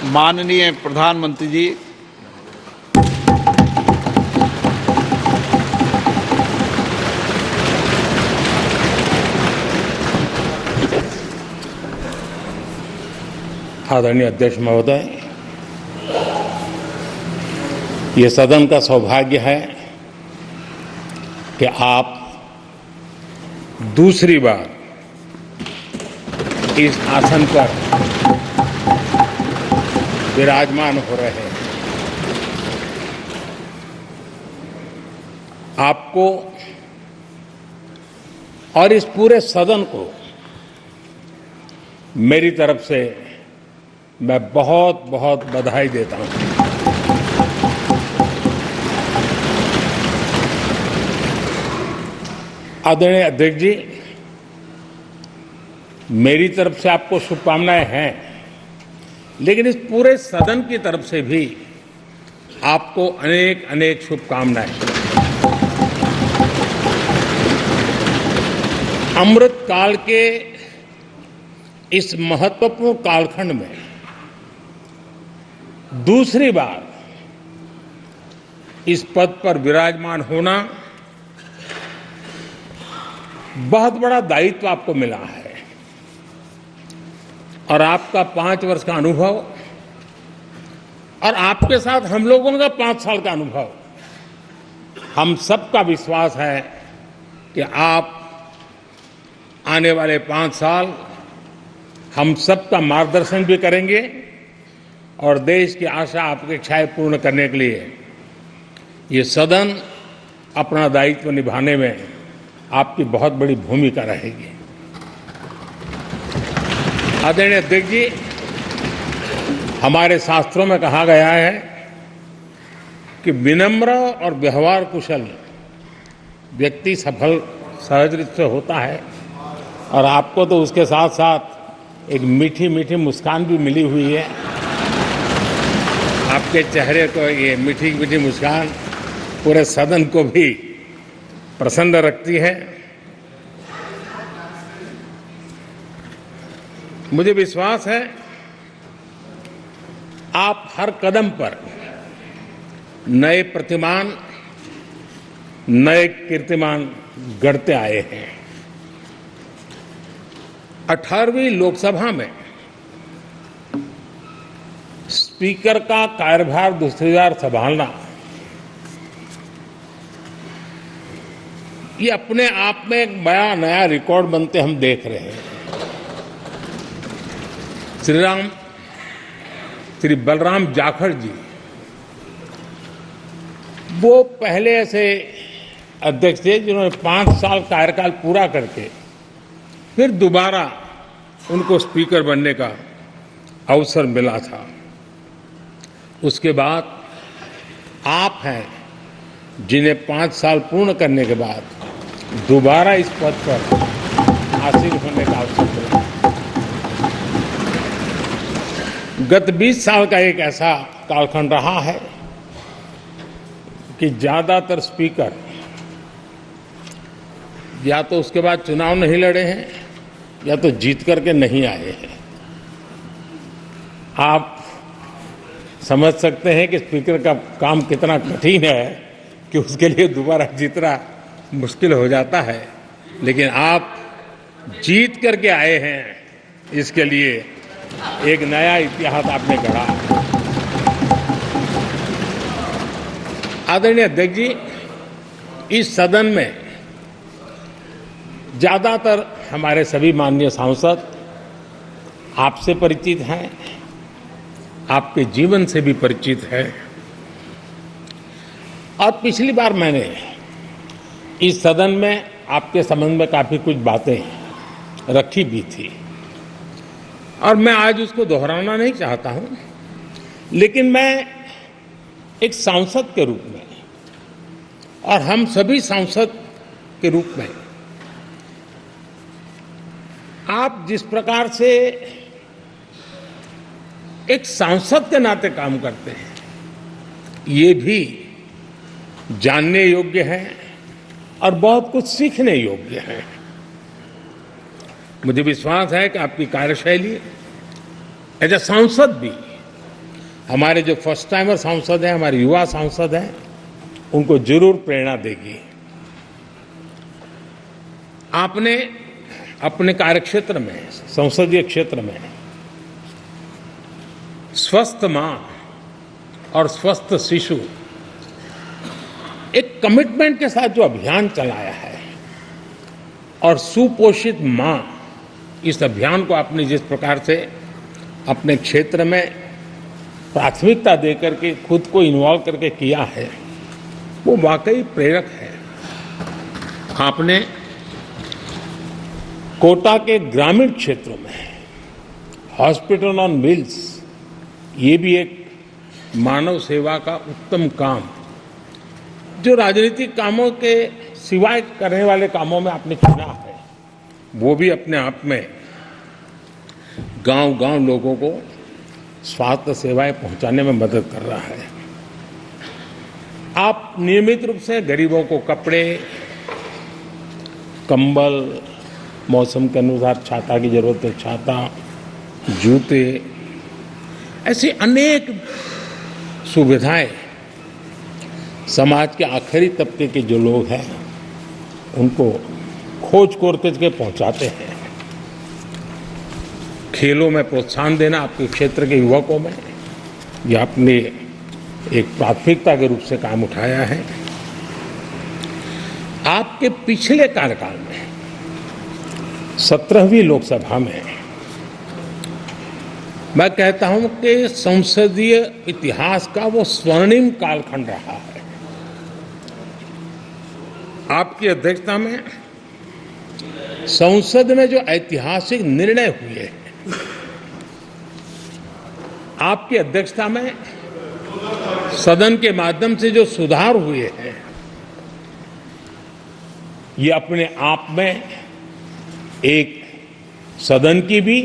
माननीय प्रधानमंत्री जी, आदरणीय अध्यक्ष महोदय, ये सदन का सौभाग्य है कि आप दूसरी बार इस आसन पर विराजमान हो रहे हैं। आपको और इस पूरे सदन को मेरी तरफ से मैं बहुत बहुत बधाई देता हूं। आदरणीय अध्यक्ष जी, मेरी तरफ से आपको शुभकामनाएं हैं, लेकिन इस पूरे सदन की तरफ से भी आपको अनेक अनेक शुभकामनाएं। अमृत काल के इस महत्वपूर्ण कालखंड में दूसरी बार इस पद पर विराजमान होना बहुत बड़ा दायित्व आपको मिला है और आपका 5 वर्ष का अनुभव और आपके साथ हम लोगों का 5 साल का अनुभव, हम सबका विश्वास है कि आप आने वाले 5 साल हम सबका मार्गदर्शन भी करेंगे और देश की आशा अपेक्षाएं पूर्ण करने के लिए ये सदन अपना दायित्व निभाने में आपकी बहुत बड़ी भूमिका रहेगी। आदरणीय अध्यक्ष जी, हमारे शास्त्रों में कहा गया है कि विनम्र और व्यवहार कुशल व्यक्ति सफल सहज रूप से होता है और आपको तो उसके साथ साथ एक मीठी मीठी मुस्कान भी मिली हुई है। आपके चेहरे को ये मीठी मीठी मुस्कान पूरे सदन को भी प्रसन्न रखती है। मुझे विश्वास है आप हर कदम पर नए प्रतिमान, नए कीर्तिमान गढ़ते आए हैं। 18वीं लोकसभा में स्पीकर का कार्यभार दूसरी बार संभालना ये अपने आप में एक बड़ा नया रिकॉर्ड बनते हम देख रहे हैं। श्री बलराम जाखड़ जी वो पहले ऐसे अध्यक्ष थे जिन्होंने 5 साल कार्यकाल पूरा करके फिर दोबारा उनको स्पीकर बनने का अवसर मिला था। उसके बाद आप हैं जिन्हें 5 साल पूर्ण करने के बाद दोबारा इस पद पर आसीन होने का अवसर मिला। गत 20 साल का एक ऐसा कालखंड रहा है कि ज्यादातर स्पीकर या तो उसके बाद चुनाव नहीं लड़े हैं या तो जीत करके नहीं आए हैं। आप समझ सकते हैं कि स्पीकर का काम कितना कठिन है कि उसके लिए दोबारा जीतना मुश्किल हो जाता है, लेकिन आप जीत करके आए हैं, इसके लिए एक नया इतिहास आपने गढ़ा। आदरणीय अध्यक्ष जी, इस सदन में ज्यादातर हमारे सभी माननीय सांसद आपसे परिचित हैं, आपके जीवन से भी परिचित है और पिछली बार मैंने इस सदन में आपके संबंध में काफी कुछ बातें रखी भी थी और मैं आज उसको दोहराना नहीं चाहता हूं, लेकिन मैं एक सांसद के रूप में और हम सभी सांसद के रूप में आप जिस प्रकार से एक सांसद के नाते काम करते हैं, ये भी जानने योग्य है और बहुत कुछ सीखने योग्य है। मुझे विश्वास है कि आपकी कार्यशैली एज ए सांसद भी हमारे जो फर्स्ट टाइमर सांसद हैं, हमारे युवा सांसद हैं, उनको जरूर प्रेरणा देगी। आपने अपने कार्यक्षेत्र में, संसदीय क्षेत्र में स्वस्थ मां और स्वस्थ शिशु एक कमिटमेंट के साथ जो अभियान चलाया है और सुपोषित मां, इस अभियान को आपने जिस प्रकार से अपने क्षेत्र में प्राथमिकता देकर के खुद को इन्वॉल्व करके किया है, वो वाकई प्रेरक है। आपने कोटा के ग्रामीण क्षेत्रों में हॉस्पिटल ऑन व्हील्स, ये भी एक मानव सेवा का उत्तम काम, जो राजनीतिक कामों के सिवाय करने वाले कामों में आपने चुना है, वो भी अपने आप में गांव-गांव लोगों को स्वास्थ्य सेवाएं पहुंचाने में मदद कर रहा है। आप नियमित रूप से गरीबों को कपड़े, कंबल, मौसम के अनुसार छाता की जरूरत है छाता, जूते, ऐसी अनेक सुविधाएं समाज के आखिरी तबके के जो लोग हैं उनको खोज करके पहुंचाते हैं। खेलों में प्रोत्साहन देना आपके क्षेत्र के युवकों में, यह आपने एक प्राथमिकता के रूप से काम उठाया है। आपके पिछले कार्यकाल में 17वीं लोकसभा में मैं कहता हूं कि संसदीय इतिहास का वो स्वर्णिम कालखंड रहा है। आपकी अध्यक्षता में संसद में जो ऐतिहासिक निर्णय हुए हैं, आपकी अध्यक्षता में सदन के माध्यम से जो सुधार हुए हैं, ये अपने आप में एक सदन की भी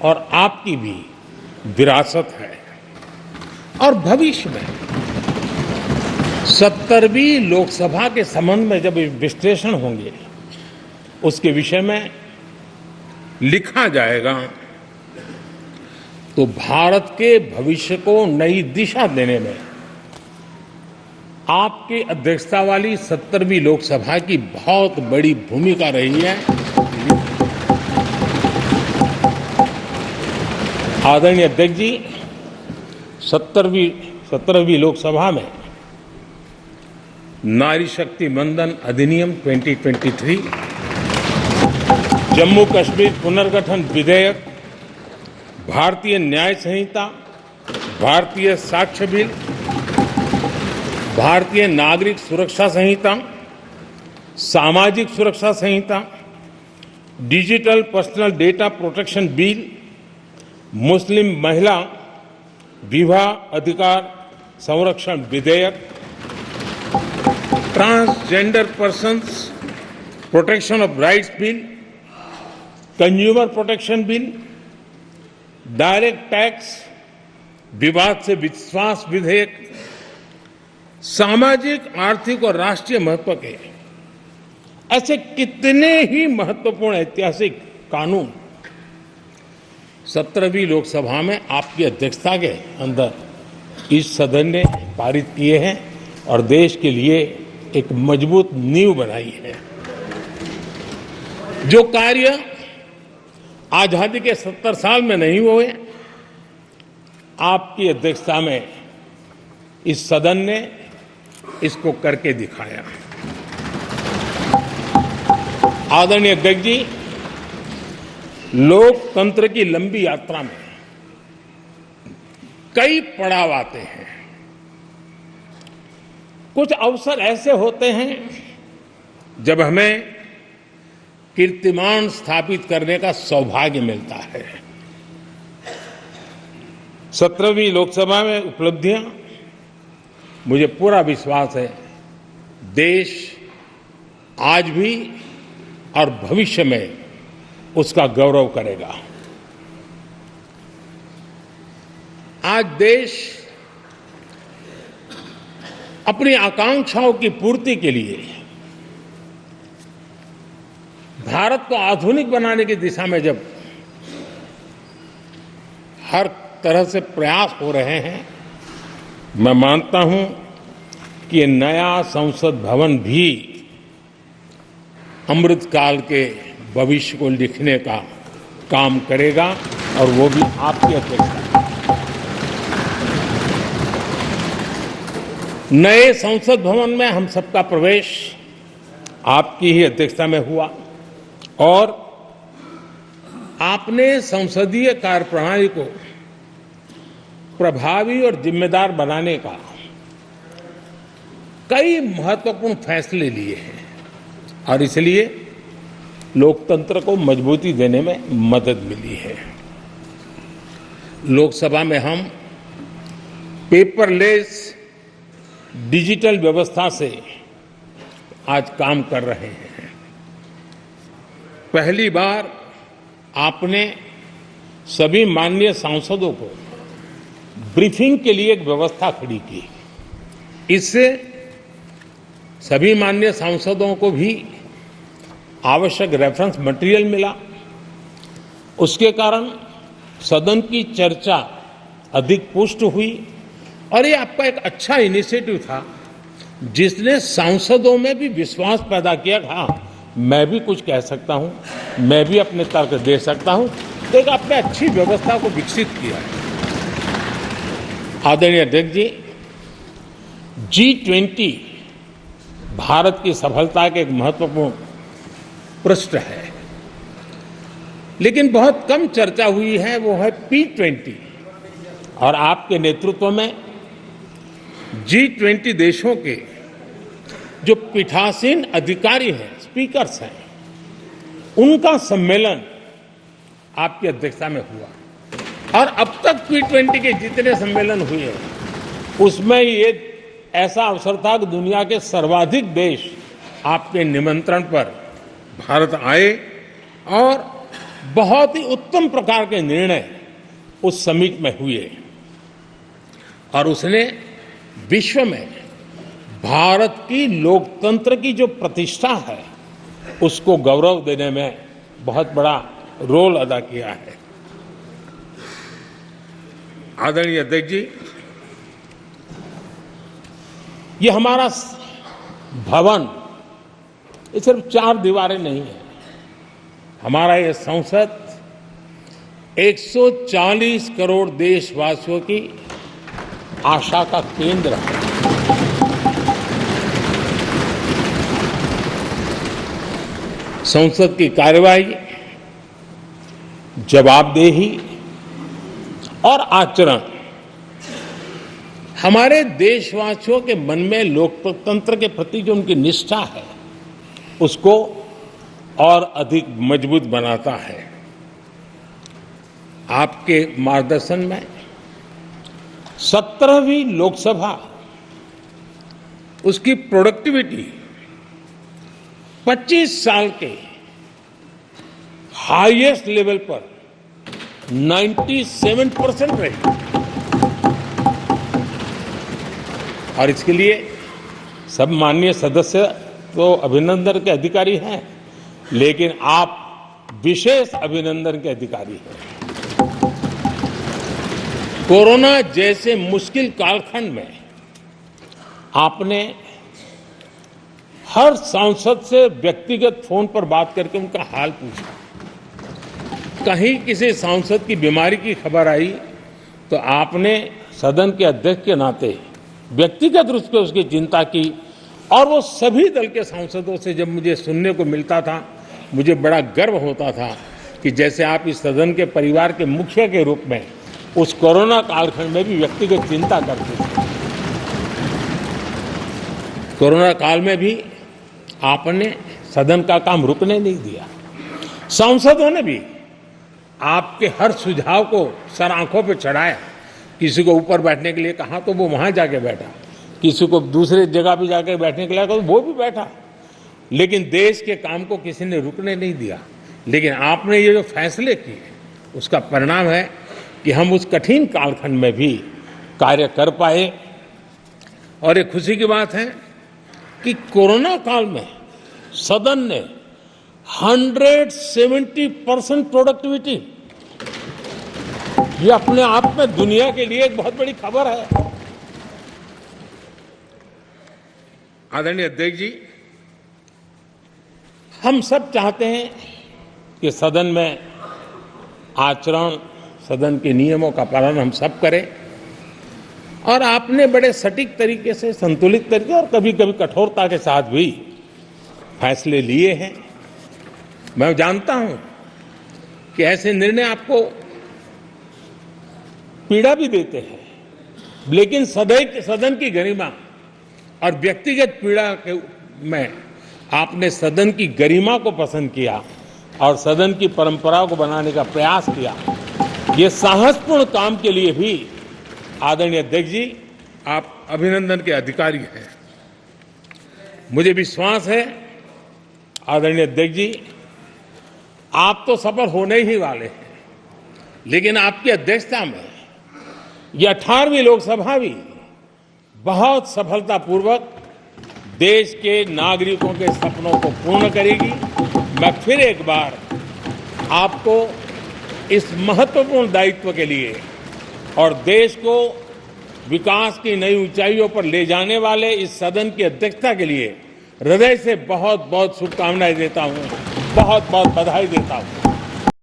और आपकी भी विरासत है। और भविष्य में 70वीं लोकसभा के संबंध में जब विश्लेषण होंगे, उसके विषय में लिखा जाएगा, तो भारत के भविष्य को नई दिशा देने में आपकी अध्यक्षता वाली 70वीं लोकसभा की बहुत बड़ी भूमिका रही है। आदरणीय अध्यक्ष जी, 17वीं लोकसभा में नारी शक्ति वंदन अधिनियम 2023, जम्मू कश्मीर पुनर्गठन विधेयक, भारतीय न्याय संहिता, भारतीय साक्ष्य बिल, भारतीय नागरिक सुरक्षा संहिता, सामाजिक सुरक्षा संहिता, digital personal data protection bill, Muslim महिला विवाह अधिकार संरक्षण विधेयक, transgender persons protection of rights bill, consumer protection bill, direct tax विवाद से विश्वास विधेयक, सामाजिक, आर्थिक और राष्ट्रीय महत्व के ऐसे कितने ही महत्वपूर्ण ऐतिहासिक कानून 17वीं लोकसभा में आपकी अध्यक्षता के अंदर इस सदन ने पारित किए हैं और देश के लिए एक मजबूत नींव बनाई है। जो कार्य आजादी के 70 साल में नहीं हुए, आपकी अध्यक्षता में इस सदन ने इसको करके दिखाया। आदरणीय अध्यक्ष जी, लोकतंत्र की लंबी यात्रा में कई पड़ाव आते हैं। कुछ अवसर ऐसे होते हैं जब हमें कीर्तिमान स्थापित करने का सौभाग्य मिलता है। 17वीं लोकसभा में उपलब्धियां, मुझे पूरा विश्वास है देश आज भी और भविष्य में उसका गौरव करेगा। आज देश अपनी आकांक्षाओं की पूर्ति के लिए भारत को आधुनिक बनाने की दिशा में जब हर तरह से प्रयास हो रहे हैं, मैं मानता हूं कि ये नया संसद भवन भी अमृतकाल के भविष्य को लिखने का काम करेगा और वो भी आपकी अध्यक्षता में। नए संसद भवन में हम सबका प्रवेश आपकी ही अध्यक्षता में हुआ और आपने संसदीय कार्यप्रणाली को प्रभावी और जिम्मेदार बनाने का कई महत्वपूर्ण फैसले लिए हैं और इसलिए लोकतंत्र को मजबूती देने में मदद मिली है। लोकसभा में हम पेपरलेस डिजिटल व्यवस्था से आज काम कर रहे हैं। पहली बार आपने सभी माननीय सांसदों को ब्रीफिंग के लिए एक व्यवस्था खड़ी की। इससे सभी माननीय सांसदों को भी आवश्यक रेफरेंस मटेरियल मिला। उसके कारण सदन की चर्चा अधिक पुष्ट हुई और ये आपका एक अच्छा इनिशिएटिव था जिसने सांसदों में भी विश्वास पैदा किया कि हाँ, मैं भी कुछ कह सकता हूं, मैं भी अपने तर्क दे सकता हूं। तो एक आपने अच्छी व्यवस्था को विकसित किया है। आदरणीय अध्यक्ष जी, G20 भारत की सफलता के एक महत्वपूर्ण पृष्ठ है, लेकिन बहुत कम चर्चा हुई है, वो है P20 और आपके नेतृत्व में G20 देशों के जो पीठासीन अधिकारी हैं, स्पीकर्स हैं, उनका सम्मेलन आपकी अध्यक्षता में हुआ और अब तक P20 के जितने सम्मेलन हुए हैं उसमें ये ऐसा अवसर था कि दुनिया के सर्वाधिक देश आपके निमंत्रण पर भारत आए और बहुत ही उत्तम प्रकार के निर्णय उस समिट में हुए और उसने विश्व में भारत की लोकतंत्र की जो प्रतिष्ठा है उसको गौरव देने में बहुत बड़ा रोल अदा किया है। आदरणीय अध्यक्ष जी, ये हमारा भवन ये सिर्फ 4 दीवारें नहीं है। हमारा ये संसद 140 करोड़ देशवासियों की आशा का केंद्र है। संसद की कार्यवाही, जवाबदेही और आचरण हमारे देशवासियों के मन में लोकतंत्र के प्रति जो उनकी निष्ठा है उसको और अधिक मजबूत बनाता है। आपके मार्गदर्शन में 17वीं लोकसभा उसकी प्रोडक्टिविटी 25 साल के हाईएस्ट लेवल पर 97% रही और इसके लिए सब माननीय सदस्य तो अभिनंदन के अधिकारी हैं, लेकिन आप विशेष अभिनंदन के अधिकारी हैं। कोरोना जैसे मुश्किल कालखंड में आपने हर सांसद से व्यक्तिगत फोन पर बात करके उनका हाल पूछा। कहीं किसी सांसद की बीमारी की खबर आई तो आपने सदन के अध्यक्ष के नाते व्यक्तिगत रूप से उसकी चिंता की और वो सभी दल के सांसदों से जब मुझे सुनने को मिलता था मुझे बड़ा गर्व होता था कि जैसे आप इस सदन के परिवार के मुखिया के रूप में उस कोरोना कालखंड में भी व्यक्तिगत चिंता करते थे। कोरोना काल में भी आपने सदन का काम रुकने नहीं दिया। सांसदों ने भी आपके हर सुझाव को सर आंखों पर चढ़ाया। किसी को ऊपर बैठने के लिए कहा तो वो वहां जाके बैठा, किसी को दूसरे जगह पे जाके बैठने के लिए कहा तो वो भी बैठा, लेकिन देश के काम को किसी ने रुकने नहीं दिया। लेकिन आपने ये जो फैसले किए उसका परिणाम है कि हम उस कठिन कालखंड में भी कार्य कर पाए। और एक खुशी की बात है कि कोरोना काल में सदन ने 170% प्रोडक्टिविटी, ये अपने आप में दुनिया के लिए एक बहुत बड़ी खबर है। आदरणीय अध्यक्ष जी, हम सब चाहते हैं कि सदन में आचरण, सदन के नियमों का पालन हम सब करें और आपने बड़े सटीक तरीके से, संतुलित तरीके और कभी कभी कठोरता के साथ भी फैसले लिए हैं। मैं जानता हूं कि ऐसे निर्णय आपको पीड़ा भी देते हैं, लेकिन सदन की गरिमा और व्यक्तिगत पीड़ा में आपने सदन की गरिमा को पसंद किया और सदन की परंपरा को बनाने का प्रयास किया। ये साहसपूर्ण काम के लिए भी आदरणीय अध्यक्ष जी, आप अभिनंदन के अधिकारी हैं। मुझे विश्वास है आदरणीय अध्यक्ष जी, आप तो सफल होने ही वाले हैं, लेकिन आपकी अध्यक्षता में यह 18वीं लोकसभा भी बहुत सफलतापूर्वक देश के नागरिकों के सपनों को पूर्ण करेगी। मैं फिर एक बार आपको इस महत्वपूर्ण दायित्व के लिए और देश को विकास की नई ऊंचाइयों पर ले जाने वाले इस सदन की अध्यक्षता के लिए हृदय से बहुत बहुत शुभकामनाएं देता हूं, बहुत बहुत बधाई देता हूं।